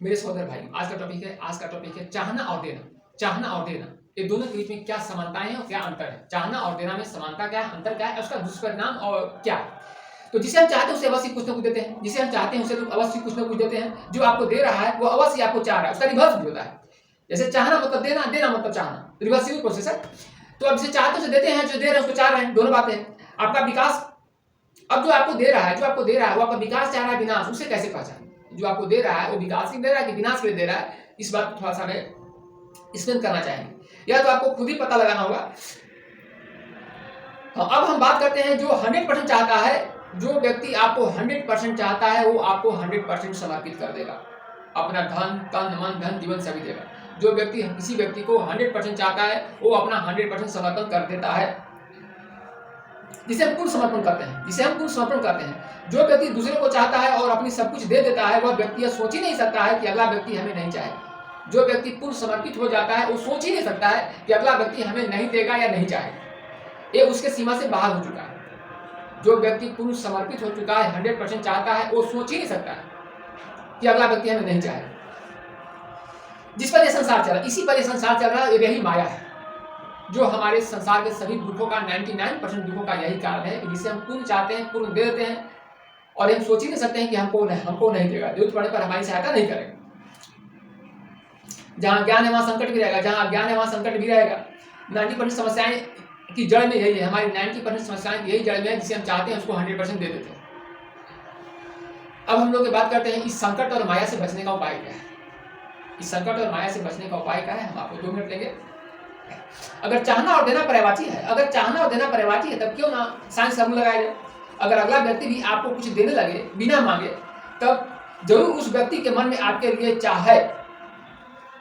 मेरे सहोदर भाई, आज का टॉपिक है चाहना और देना। चाहना और देना, ये दोनों के बीच में क्या समानताएं हैं और क्या अंतर है। चाहना और देना में समानता क्या है, अंतर क्या है, उसका दुष्परिणाम और क्या है। तो जिसे हम चाहते हैं उसे अवश्य कुछ ना कुछ देते हैं, जिसे हम चाहते हैं उसे तो अवश्य कुछ ना कुछ देते हैं। जो आपको दे रहा है वो अवश्य आपको चाह रहा है, उसका रिवर्स भी होता है। जैसे चाहना मतलब देना, देना मतलब चाहना, रिवर्सिबल प्रोसेस है। तो अब जिसे चाहते उसे देते हैं, जो दे रहे हैं उसको चाह रहे हैं, दोनों बातें हैं। आपका विकास, अब जो आपको दे रहा है वो आपका विकास चाह रहा है, विनाश, उसे कैसे पहचाने। जो आपको दे रहा है वो विकास के लिए दे रहा है कि विनाश के लिए दे रहा है, इस बात को थोड़ा सा हमें एक्सप्लेन करना चाहेंगे, या तो आपको खुद ही पता लगाना होगा। अब हम बात करते हैं जो 100% चाहता है। जो व्यक्ति आपको 100% चाहता है वो आपको 100% समर्पित कर देगा, अपना धन, तन, मन, धन, जीवन सभी देगा। जो व्यक्ति किसी व्यक्ति को 100% चाहता है वो अपना 100% समर्पण कर देता है, जिसे हम पूर्ण समर्पण करते हैं। जो व्यक्ति दूसरे को चाहता है और अपनी सब कुछ दे देता है, वह व्यक्ति यह सोच ही नहीं सकता है कि अगला व्यक्ति हमें नहीं चाहे। जो व्यक्ति पूर्ण समर्पित हो जाता है वो सोच ही नहीं सकता है कि अगला व्यक्ति हमें नहीं देगा या नहीं चाहे, ये उसके सीमा से बाहर हो चुका है। जो व्यक्ति पूर्ण समर्पित हो चुका है, 100% चाहता है, वो सोच ही नहीं सकता है कि अगला व्यक्ति हमें नहीं चाहे। जिस पर यह संसार चल रहा है, इसी पर यह संसार चल रहा है, यही माया है जो हमारे संसार के सभी दुखों का 99% दुखों का यही कारण है कि जिसे हम पूर्ण चाहते हैं, पूर्ण दे देते हैं, और हम सोच ही नहीं सकते हैं कि हमको नहीं देगा, जरूरत पड़ने पर हमारी सहायता नहीं करेगा। जहां ज्ञान है वहां संकट भी रहेगा, जहां अज्ञान है वहां संकट भी रहेगा। 90% समस्याएं की जड़ में यही है, हमारी 90% समस्याएं यही जड़ में है, जिसे हम चाहते हैं उसको 100% दे देते हैं। अब हम लोग बात करते हैं इस संकट और माया से बचने का उपाय क्या है। इस संकट और माया से बचने का उपाय क्या है, हम आपको 2 मिनट लेंगे। अगर चाहना और देना पर्यायवाची है, तब क्यों ना साइंस समूह लगाया जाए। अगर अगला व्यक्ति भी आपको कुछ देने लगे बिना मांगे, तब जरूर उस व्यक्ति के मन में आपके लिए चाह है।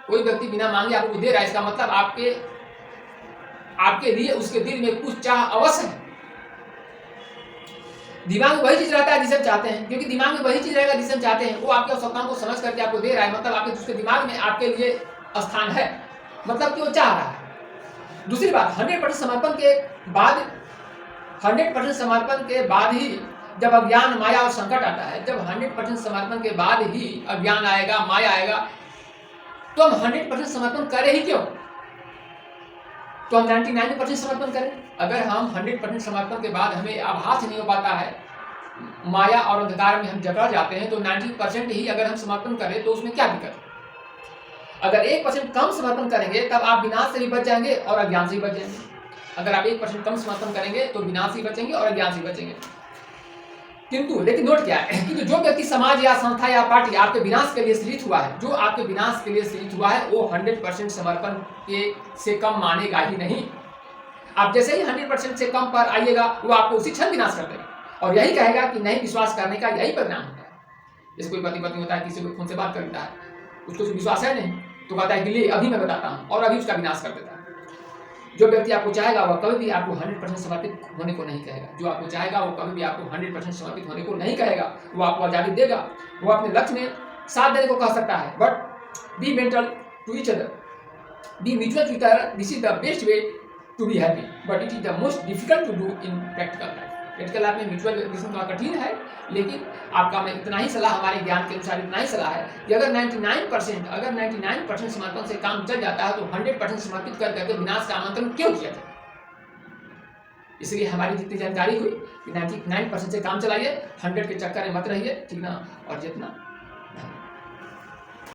कोई व्यक्ति बिना मांगे आपको दे रहा है, इसका मतलब आपके लिए उसके दिल में कुछ चाह अवश्य है। दिमाग में वही चीज रहता है जिसे हम चाहते हैं, क्योंकि दिमाग में वही चीज रहेगा जिसे हम चाहते हैं। वो आपकी आवश्यकताओं को समझ करके आपको दे रहा है, मतलब आपके उसके दिमाग में आपके लिए स्थान है, मतलब कि वो चाह रहा है। दूसरी बात, 100% समर्पण के बाद ही जब अज्ञान, माया और संकट आता है, जब 100% समर्पण के बाद ही अज्ञान आएगा, माया आएगा, तो हम 100% समर्पण करें ही क्यों? तो हम 99% समर्पण करें। अगर हम 100% समर्पण के बाद हमें आभास नहीं हो पाता है, माया और अंधकार में हम जकड़ जाते हैं, तो 90% ही अगर हम समर्पण करें तो उसमें क्या दिक्कत है? अगर 1% कम समर्पण करेंगे तब आप विनाश से भी बच जाएंगे और अज्ञान से भी बच जाएंगे। अगर आप 1% कम समर्पण करेंगे तो विनाश से बचेंगे और अज्ञान से बचेंगे। किंतु लेकिन नोट क्या है कि जो व्यक्ति समाज या संस्था या पार्टी आपके विनाश के लिए सृजित हुआ है, वो 100% समर्पण से कम मानेगा ही नहीं। आप जैसे ही 100% से कम पर आइएगा, वो आपको उसी क्षण विनाश कर देगा और यही कहेगा कि नहीं विश्वास करने का यही परिणाम होता है। जैसे कोई पति पत्नी होता है, किसी को फोन से बात करता है, उसको विश्वास है नहीं, तो कहता है कि ले अभी मैं बताता हूँ, और अभी उसका विनाश कर देता है। जो व्यक्ति आपको चाहेगा वह कभी भी आपको 100% समर्पित होने को नहीं कहेगा। जो आपको चाहेगा वो कभी भी आपको 100% समर्पित होने को नहीं कहेगा। वो आपको आज़ादी देगा, वो अपने लक्ष्य में साथ देने को कह सकता है, but be mental to each other, be mutual to each other, this is the best way to be happy, but it is the most difficult to do in practical life. Practical life में mutual relation थोड़ा कठिन है, लेकिन आपका मैं इतना ही सलाह, हमारे ज्ञान के अनुसार इतना ही सलाह है कि अगर 99% समर्पण से काम चल जाता है तो 100% समर्पित कर करके विनाश का आमंत्रण क्यों किया जाए। इसलिए हमारी जितनी जानकारी हुई कि 99% से काम चलाइए, 100 के चक्कर में मत रहिए, ठीक ना, और जितना